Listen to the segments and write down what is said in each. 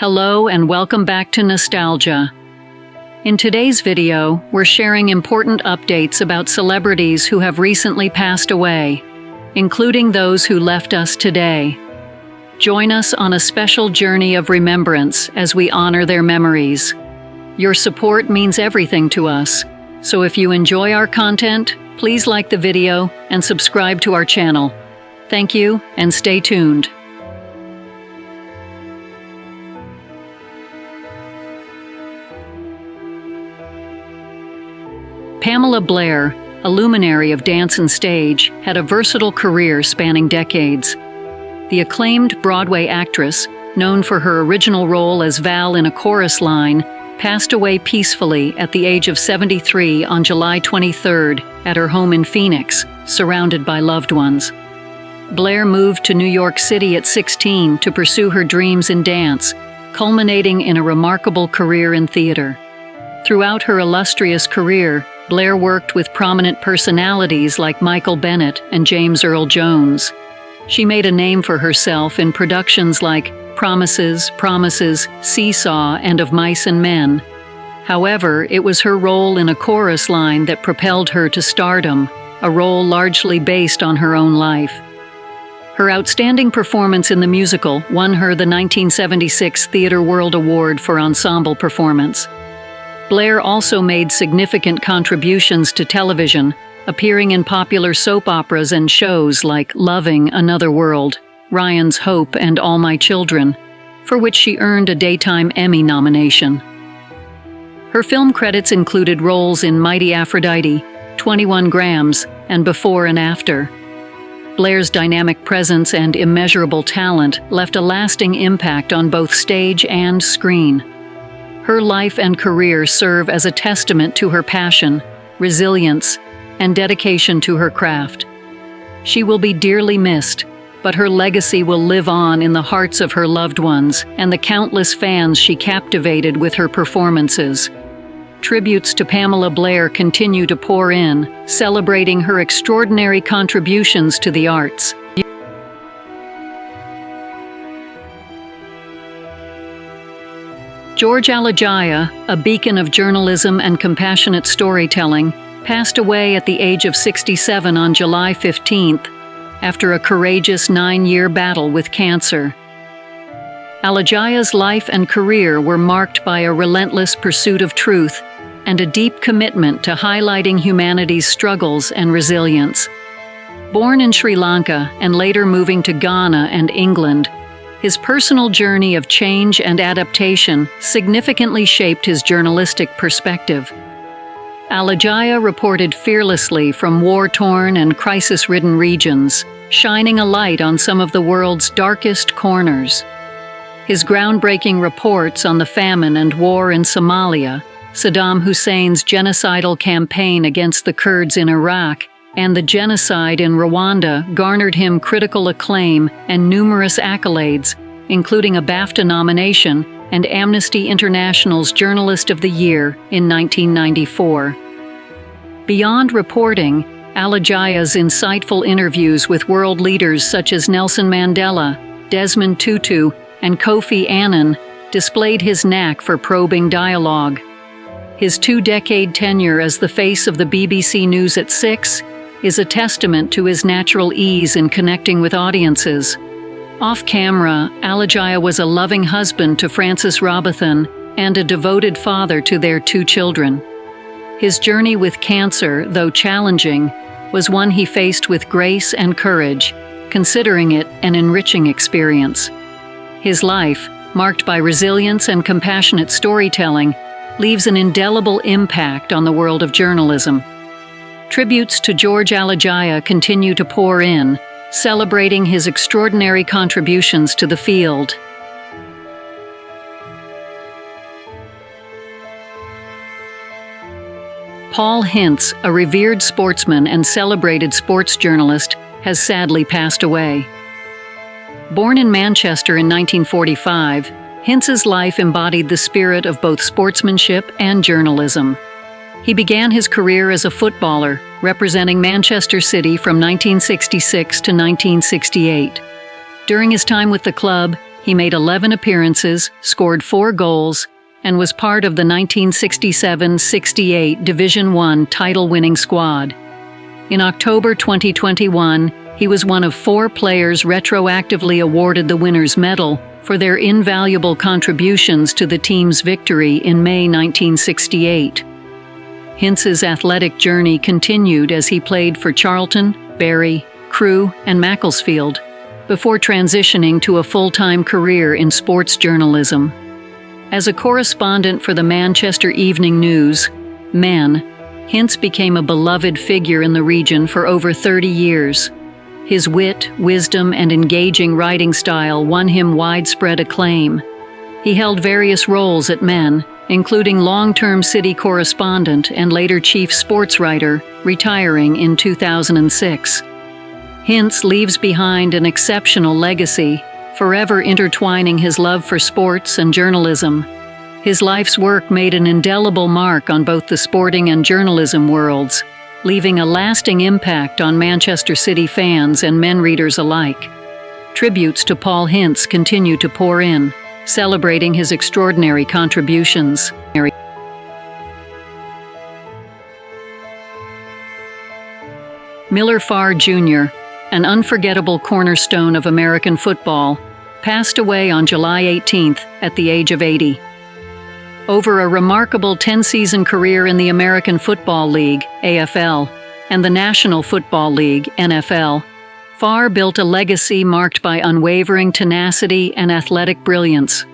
Hello and welcome back to Nostalgia. In today's video, we're sharing important updates about celebrities who have recently passed away, including those who left us today. Join us on a special journey of remembrance as we honor their memories. Your support means everything to us, so if you enjoy our content, please like the video and subscribe to our channel. Thank you, and stay tuned. Pamela Blair, a luminary of dance and stage, had a versatile career spanning decades. The acclaimed Broadway actress, known for her original role as Val in A Chorus Line, passed away peacefully at the age of 73 on July 23rd at her home in Phoenix, surrounded by loved ones. Blair moved to New York City at 16 to pursue her dreams in dance, culminating in a remarkable career in theater. Throughout her illustrious career, Blair worked with prominent personalities like Michael Bennett and James Earl Jones. She made a name for herself in productions like Promises, Promises, Seesaw, and Of Mice and Men. However, it was her role in A Chorus Line that propelled her to stardom, a role largely based on her own life. Her outstanding performance in the musical won her the 1976 Theatre World Award for Ensemble Performance. Blair also made significant contributions to television, appearing in popular soap operas and shows like Loving Another World, Ryan's Hope, and All My Children, for which she earned a Daytime Emmy nomination. Her film credits included roles in Mighty Aphrodite, 21 Grams, and Before and After. Blair's dynamic presence and immeasurable talent left a lasting impact on both stage and screen. Her life and career serve as a testament to her passion, resilience, and dedication to her craft. She will be dearly missed, but her legacy will live on in the hearts of her loved ones and the countless fans she captivated with her performances. Tributes to Pamela Blair continue to pour in, celebrating her extraordinary contributions to the arts. George Alagiah, a beacon of journalism and compassionate storytelling, passed away at the age of 67 on July 15th after a courageous 9-year battle with cancer. Alagiah's life and career were marked by a relentless pursuit of truth and a deep commitment to highlighting humanity's struggles and resilience. Born in Sri Lanka and later moving to Ghana and England, his personal journey of change and adaptation significantly shaped his journalistic perspective. Alagiah reported fearlessly from war-torn and crisis-ridden regions, shining a light on some of the world's darkest corners. His groundbreaking reports on the famine and war in Somalia, Saddam Hussein's genocidal campaign against the Kurds in Iraq, and the genocide in Rwanda garnered him critical acclaim and numerous accolades, including a BAFTA nomination and Amnesty International's Journalist of the Year in 1994. Beyond reporting, Alagiah's insightful interviews with world leaders such as Nelson Mandela, Desmond Tutu, and Kofi Annan displayed his knack for probing dialogue. His 2-decade tenure as the face of the BBC News at 6 is a testament to his natural ease in connecting with audiences. Off-camera, Alagiah was a loving husband to Frances Robathan and a devoted father to their 2 children. His journey with cancer, though challenging, was one he faced with grace and courage, considering it an enriching experience. His life, marked by resilience and compassionate storytelling, leaves an indelible impact on the world of journalism. Tributes to George Alagiah continue to pour in, celebrating his extraordinary contributions to the field. Paul Hince, a revered sportsman and celebrated sports journalist, has sadly passed away. Born in Manchester in 1945, Hince's life embodied the spirit of both sportsmanship and journalism. He began his career as a footballer, representing Manchester City from 1966 to 1968. During his time with the club, He made 11 appearances, scored 4 goals, and was part of the 1967-68 Division I title-winning squad. In October 2021, he was one of 4 players retroactively awarded the winner's medal for their invaluable contributions to the team's victory in May 1968. Hince's athletic journey continued as he played for Charlton, Barry, Crewe, and Macclesfield, before transitioning to a full-time career in sports journalism. As a correspondent for the Manchester Evening News, Men, Hince became a beloved figure in the region for over 30 years. His wit, wisdom, and engaging writing style won him widespread acclaim. He held various roles at Men, including long-term city correspondent and later chief sports writer, retiring in 2006. Hince leaves behind an exceptional legacy, forever intertwining his love for sports and journalism. His life's work made an indelible mark on both the sporting and journalism worlds, leaving a lasting impact on Manchester City fans and Men readers alike. Tributes to Paul Hince continue to pour in, celebrating his extraordinary contributions. Miller Farr Jr., an unforgettable cornerstone of American football, passed away on July 18th at the age of 80. Over a remarkable 10-season career in the American Football League, AFL, and the National Football League, NFL, Farr built a legacy marked by unwavering tenacity and athletic brilliance.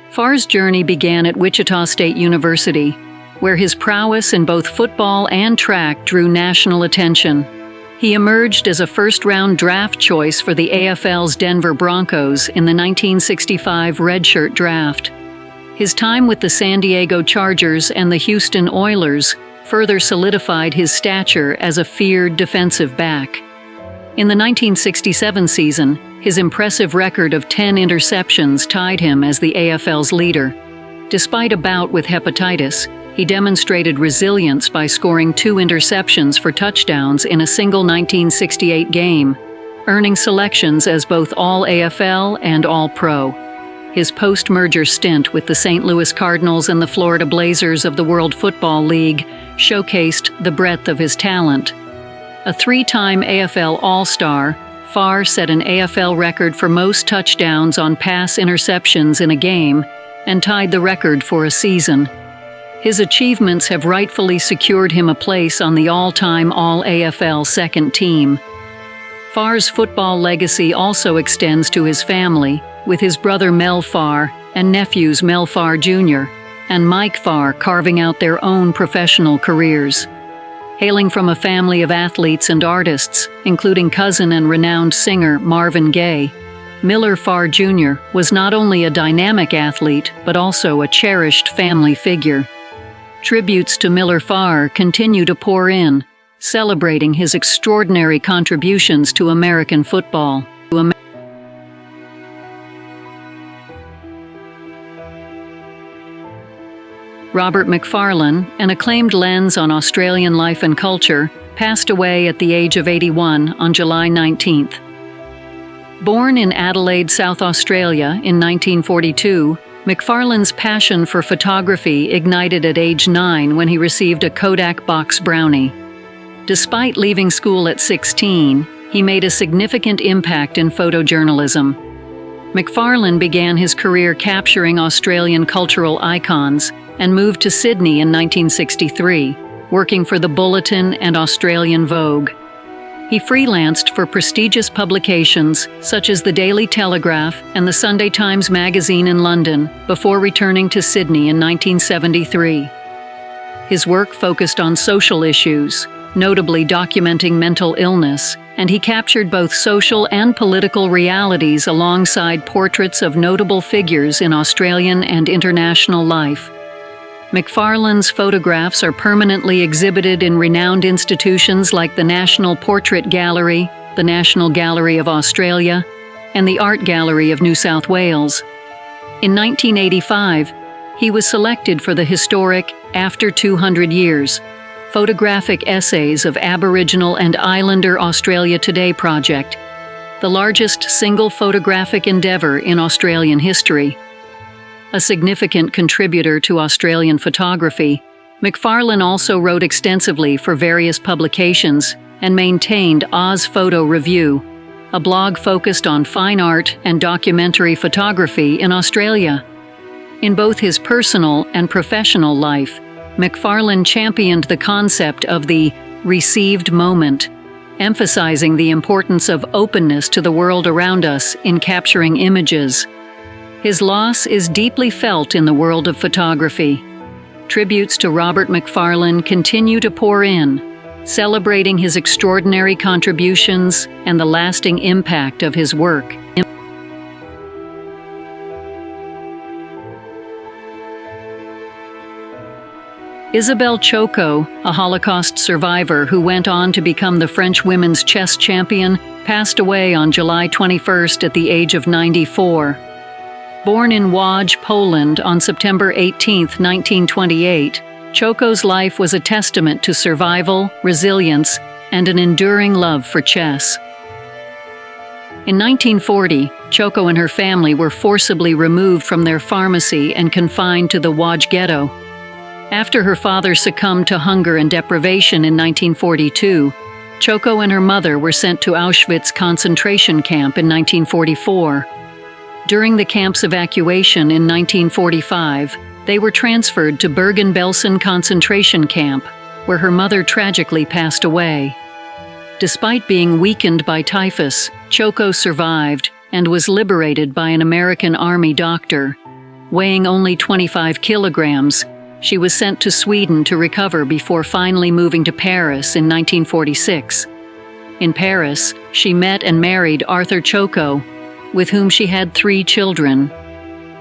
Farr's journey began at Wichita State University, where his prowess in both football and track drew national attention. He emerged as a first-round draft choice for the AFL's Denver Broncos in the 1965 Redshirt Draft. His time with the San Diego Chargers and the Houston Oilers further solidified his stature as a feared defensive back. In the 1967 season, his impressive record of 10 interceptions tied him as the AFL's leader. Despite a bout with hepatitis, he demonstrated resilience by scoring 2 interceptions for touchdowns in a single 1968 game, earning selections as both All-AFL and All-Pro. His post-merger stint with the St. Louis Cardinals and the Florida Blazers of the World Football League showcased the breadth of his talent. A 3-time AFL All-Star, Farr set an AFL record for most touchdowns on pass interceptions in a game and tied the record for a season. His achievements have rightfully secured him a place on the all-time All-AFL second team. Farr's football legacy also extends to his family, with his brother Mel Farr and nephews Mel Farr Jr. and Mike Farr carving out their own professional careers. Hailing from a family of athletes and artists, including cousin and renowned singer Marvin Gaye, Miller Farr Jr. was not only a dynamic athlete, but also a cherished family figure. Tributes to Miller Farr continue to pour in, celebrating his extraordinary contributions to American football. Robert McFarlane, an acclaimed lens on Australian life and culture, passed away at the age of 81 on July 19th. Born in Adelaide, South Australia in 1942, McFarlane's passion for photography ignited at age 9 when he received a Kodak box Brownie. Despite leaving school at 16, he made a significant impact in photojournalism. McFarlane began his career capturing Australian cultural icons and moved to Sydney in 1963, working for the Bulletin and Australian Vogue. He freelanced for prestigious publications such as the Daily Telegraph and the Sunday Times magazine in London before returning to Sydney in 1973. His work focused on social issues, notably documenting mental illness, and he captured both social and political realities alongside portraits of notable figures in Australian and international life. McFarlane's photographs are permanently exhibited in renowned institutions like the National Portrait Gallery, the National Gallery of Australia, and the Art Gallery of New South Wales. In 1985, he was selected for the historic After 200 Years, Photographic Essays of Aboriginal and Islander Australia Today project, the largest single photographic endeavor in Australian history. A significant contributor to Australian photography, McFarlane also wrote extensively for various publications and maintained Oz Photo Review, a blog focused on fine art and documentary photography in Australia. In both his personal and professional life, McFarlane championed the concept of the received moment, emphasizing the importance of openness to the world around us in capturing images. His loss is deeply felt in the world of photography. Tributes to Robert McFarlane continue to pour in, celebrating his extraordinary contributions and the lasting impact of his work. Isabelle Choko, a Holocaust survivor who went on to become the French women's chess champion, passed away on July 21st at the age of 94. Born in Łódź, Poland on September 18, 1928, Choko's life was a testament to survival, resilience, and an enduring love for chess. In 1940, Choko and her family were forcibly removed from their pharmacy and confined to the Łódź ghetto. After her father succumbed to hunger and deprivation in 1942, Choko and her mother were sent to Auschwitz concentration camp in 1944. During the camp's evacuation in 1945, they were transferred to Bergen-Belsen concentration camp, where her mother tragically passed away. Despite being weakened by typhus, Choko survived and was liberated by an American Army doctor. Weighing only 25 kilograms, she was sent to Sweden to recover before finally moving to Paris in 1946. In Paris, she met and married Arthur Choko, with whom she had 3 children.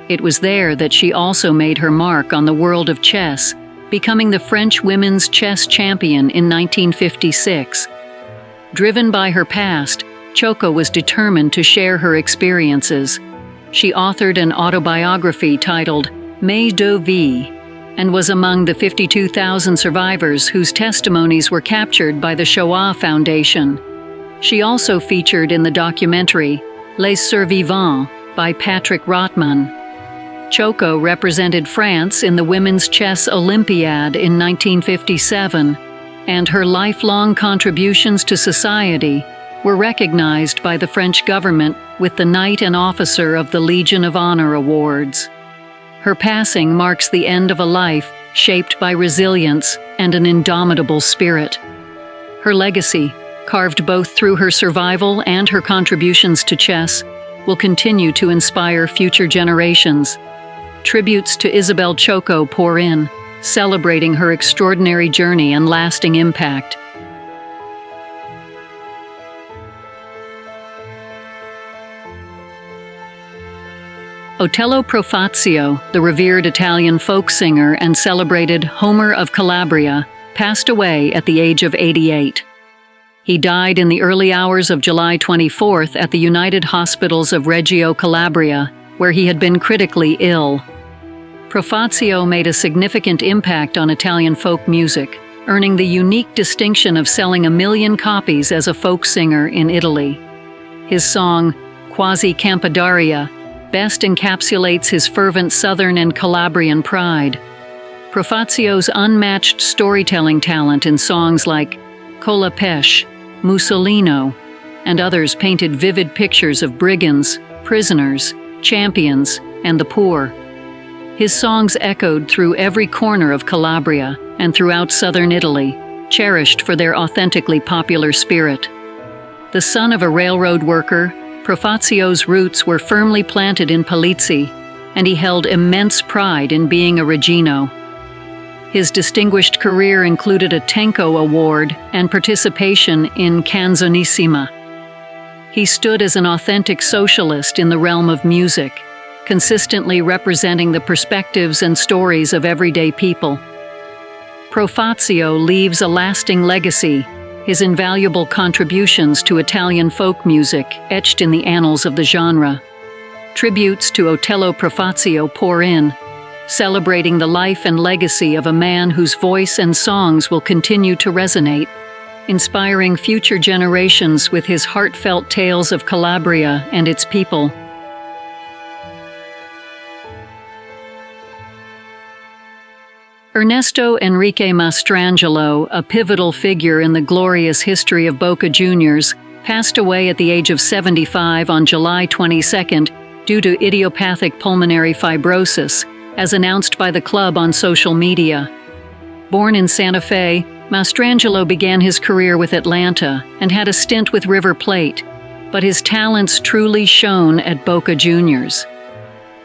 It was there that she also made her mark on the world of chess, becoming the French women's chess champion in 1956. Driven by her past, Choko was determined to share her experiences. She authored an autobiography titled Mais de Vie, and was among the 52,000 survivors whose testimonies were captured by the Shoah Foundation. She also featured in the documentary Les Survivants by Patrick Rotman. Choko represented France in the Women's Chess Olympiad in 1957, and her lifelong contributions to society were recognized by the French government with the Knight and Officer of the Legion of Honor awards. Her passing marks the end of a life shaped by resilience and an indomitable spirit. Her legacy, carved both through her survival and her contributions to chess, will continue to inspire future generations. Tributes to Isabelle Choko pour in, celebrating her extraordinary journey and lasting impact. Otello Profazio, the revered Italian folk singer and celebrated Homer of Calabria, passed away at the age of 88. He died in the early hours of July 24th at the United Hospitals of Reggio Calabria, where he had been critically ill. Profazio made a significant impact on Italian folk music, earning the unique distinction of selling 1 million copies as a folk singer in Italy. His song, Quasi Campadaria, best encapsulates his fervent Southern and Calabrian pride. Profazio's unmatched storytelling talent in songs like Colapesce, Mussolino, and others painted vivid pictures of brigands, prisoners, champions, and the poor. His songs echoed through every corner of Calabria and throughout southern Italy, cherished for their authentically popular spirit. The son of a railroad worker, Profazio's roots were firmly planted in Polizzi, and he held immense pride in being a Regino. His distinguished career included a Tenco Award and participation in Canzonissima. He stood as an authentic socialist in the realm of music, consistently representing the perspectives and stories of everyday people. Profazio leaves a lasting legacy, his invaluable contributions to Italian folk music etched in the annals of the genre. Tributes to Otello Profazio pour in, celebrating the life and legacy of a man whose voice and songs will continue to resonate. inspiring future generations with his heartfelt tales of Calabria and its people. Ernesto Enrique Mastrangelo, a pivotal figure in the glorious history of Boca Juniors, passed away at the age of 75 on July 22 due to idiopathic pulmonary fibrosis, as announced by the club on social media. Born in Santa Fe, Mastrangelo began his career with Atlanta and had a stint with River Plate, but his talents truly shone at Boca Juniors.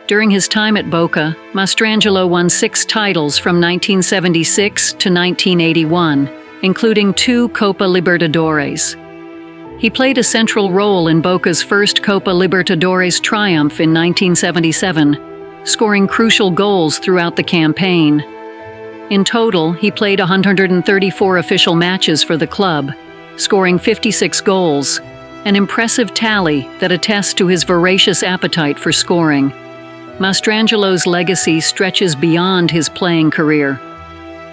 During his time at Boca, Mastrangelo won 6 titles from 1976 to 1981, including 2 Copa Libertadores. He played a central role in Boca's first Copa Libertadores triumph in 1977, scoring crucial goals throughout the campaign. In total, he played 134 official matches for the club, scoring 56 goals, an impressive tally that attests to his voracious appetite for scoring. Mastrangelo's legacy stretches beyond his playing career.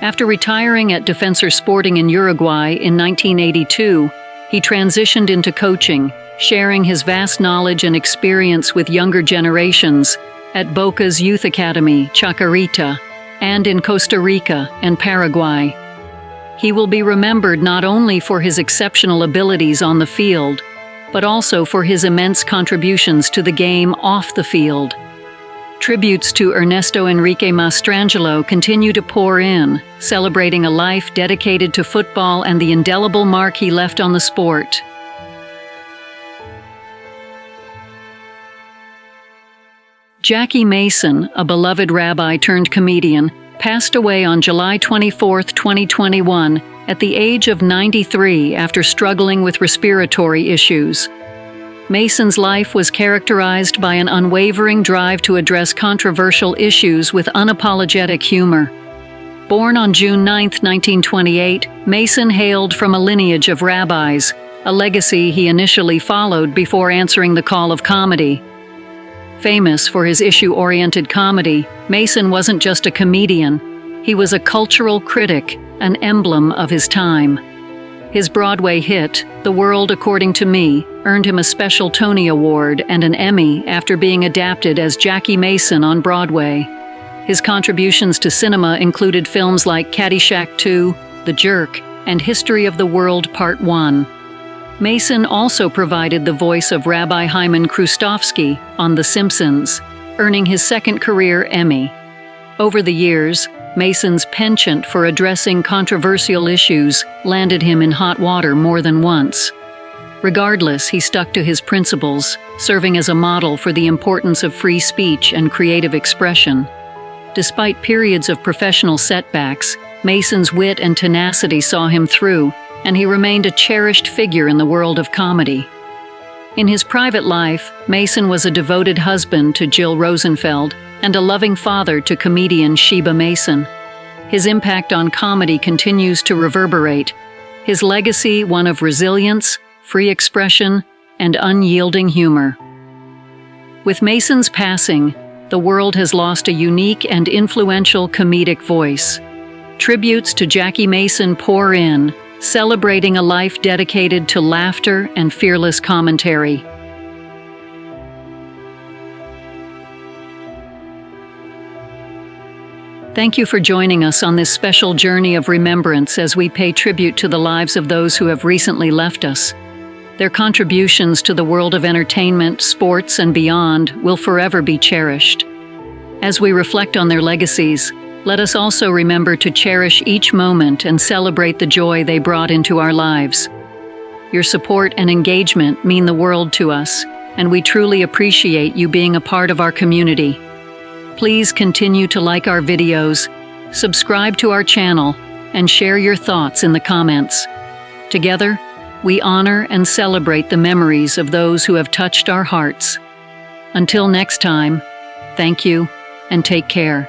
After retiring at Defensor Sporting in Uruguay in 1982, he transitioned into coaching, sharing his vast knowledge and experience with younger generations at Boca's Youth Academy, Chacarita, and in Costa Rica and Paraguay. He will be remembered not only for his exceptional abilities on the field, but also for his immense contributions to the game off the field. Tributes to Ernesto Enrique Mastrangelo continue to pour in, celebrating a life dedicated to football and the indelible mark he left on the sport. Jackie Mason, a beloved rabbi turned comedian, passed away on July 24, 2021, at the age of 93 after struggling with respiratory issues. Mason's life was characterized by an unwavering drive to address controversial issues with unapologetic humor. Born on June 9, 1928, Mason hailed from a lineage of rabbis, a legacy he initially followed before answering the call of comedy. Famous for his issue-oriented comedy, Mason wasn't just a comedian, he was a cultural critic, an emblem of his time. His Broadway hit, The World According to Me, earned him a special Tony Award and an Emmy after being adapted as Jackie Mason on Broadway. His contributions to cinema included films like Caddyshack 2, The Jerk, and History of the World Part 1. Mason also provided the voice of Rabbi Hyman Krustofsky on The Simpsons, earning his second career Emmy. Over the years, Mason's penchant for addressing controversial issues landed him in hot water more than once. Regardless, he stuck to his principles, serving as a model for the importance of free speech and creative expression. Despite periods of professional setbacks, Mason's wit and tenacity saw him through, and he remained a cherished figure in the world of comedy. In his private life, Mason was a devoted husband to Jill Rosenfeld and a loving father to comedian Sheba Mason. His impact on comedy continues to reverberate, his legacy one of resilience, free expression, and unyielding humor. With Mason's passing, the world has lost a unique and influential comedic voice. Tributes to Jackie Mason pour in, celebrating a life dedicated to laughter and fearless commentary. Thank you for joining us on this special journey of remembrance as we pay tribute to the lives of those who have recently left us. Their contributions to the world of entertainment, sports, and beyond will forever be cherished. As we reflect on their legacies, let us also remember to cherish each moment and celebrate the joy they brought into our lives. Your support and engagement mean the world to us, and we truly appreciate you being a part of our community. Please continue to like our videos, subscribe to our channel, and share your thoughts in the comments. Together, we honor and celebrate the memories of those who have touched our hearts. Until next time, thank you and take care.